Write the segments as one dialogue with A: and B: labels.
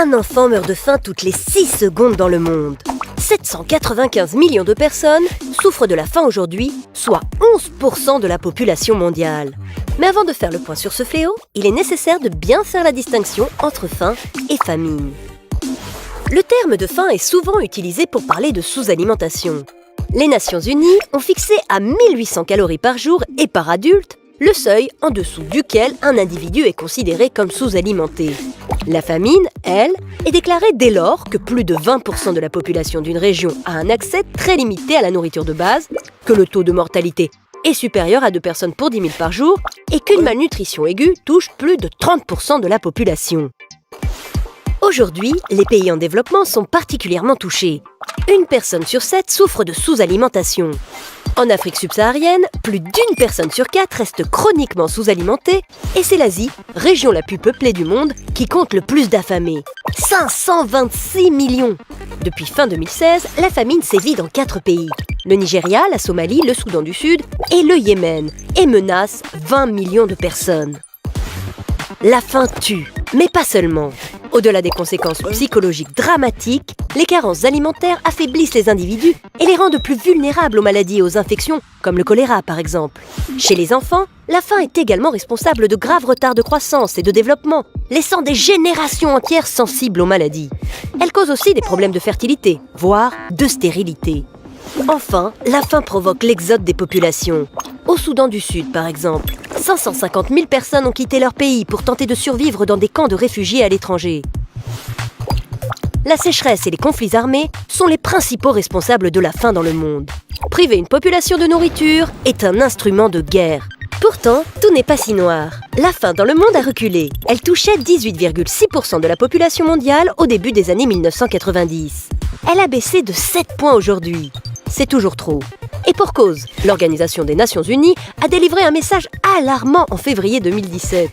A: Un enfant meurt de faim toutes les 6 secondes dans le monde. 795 millions de personnes souffrent de la faim aujourd'hui, soit 11% de la population mondiale. Mais avant de faire le point sur ce fléau, il est nécessaire de bien faire la distinction entre faim et famine. Le terme de faim est souvent utilisé pour parler de sous-alimentation. Les Nations Unies ont fixé à 1800 calories par jour et par adulte le seuil en dessous duquel un individu est considéré comme sous-alimenté. La famine, elle, est déclarée dès lors que plus de 20% de la population d'une région a un accès très limité à la nourriture de base, que le taux de mortalité est supérieur à 2 personnes pour 10 000 par jour et qu'une malnutrition aiguë touche plus de 30% de la population. Aujourd'hui, les pays en développement sont particulièrement touchés. Une personne sur 7 souffre de sous-alimentation. En Afrique subsaharienne, plus d'1 personne sur 4 reste chroniquement sous-alimentée et c'est l'Asie, région la plus peuplée du monde, qui compte le plus d'affamés. 526 millions! Depuis fin 2016, la famine sévit dans 4 pays. Le Nigeria, la Somalie, le Soudan du Sud et le Yémen et menace 20 millions de personnes. La faim tue, mais pas seulement. Au-delà des conséquences psychologiques dramatiques, les carences alimentaires affaiblissent les individus et les rendent plus vulnérables aux maladies et aux infections, comme le choléra par exemple. Chez les enfants, la faim est également responsable de graves retards de croissance et de développement, laissant des générations entières sensibles aux maladies. Elle cause aussi des problèmes de fertilité, voire de stérilité. Enfin, la faim provoque l'exode des populations. Au Soudan du Sud, par exemple, 550 000 personnes ont quitté leur pays pour tenter de survivre dans des camps de réfugiés à l'étranger. La sécheresse et les conflits armés sont les principaux responsables de la faim dans le monde. Priver une population de nourriture est un instrument de guerre. Pourtant, tout n'est pas si noir. La faim dans le monde a reculé. Elle touchait 18,6% de la population mondiale au début des années 1990. Elle a baissé de 7 points aujourd'hui. C'est toujours trop. Et pour cause, l'Organisation des Nations Unies a délivré un message alarmant en février 2017.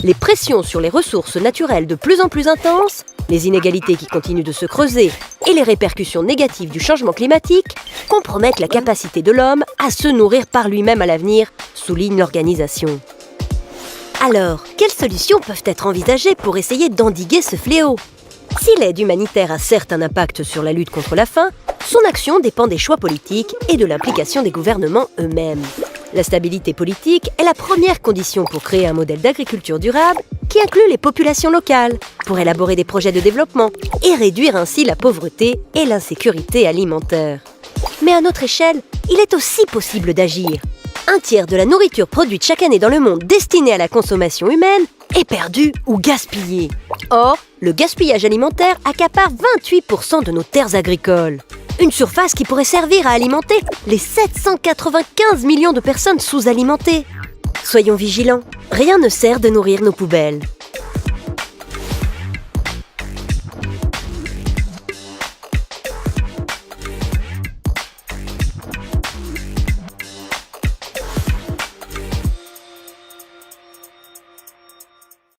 A: Les pressions sur les ressources naturelles de plus en plus intenses, les inégalités qui continuent de se creuser et les répercussions négatives du changement climatique compromettent la capacité de l'homme à se nourrir par lui-même à l'avenir, souligne l'organisation. Alors, quelles solutions peuvent être envisagées pour essayer d'endiguer ce fléau ? Si l'aide humanitaire a certes un impact sur la lutte contre la faim, son action dépend des choix politiques et de l'implication des gouvernements eux-mêmes. La stabilité politique est la première condition pour créer un modèle d'agriculture durable qui inclut les populations locales, pour élaborer des projets de développement et réduire ainsi la pauvreté et l'insécurité alimentaire. Mais à notre échelle, il est aussi possible d'agir. 1/3 de la nourriture produite chaque année dans le monde destinée à la consommation humaine est perdue ou gaspillée. Or, le gaspillage alimentaire accapare 28% de nos terres agricoles. Une surface qui pourrait servir à alimenter les 795 millions de personnes sous-alimentées. Soyons vigilants, rien ne sert de nourrir nos poubelles.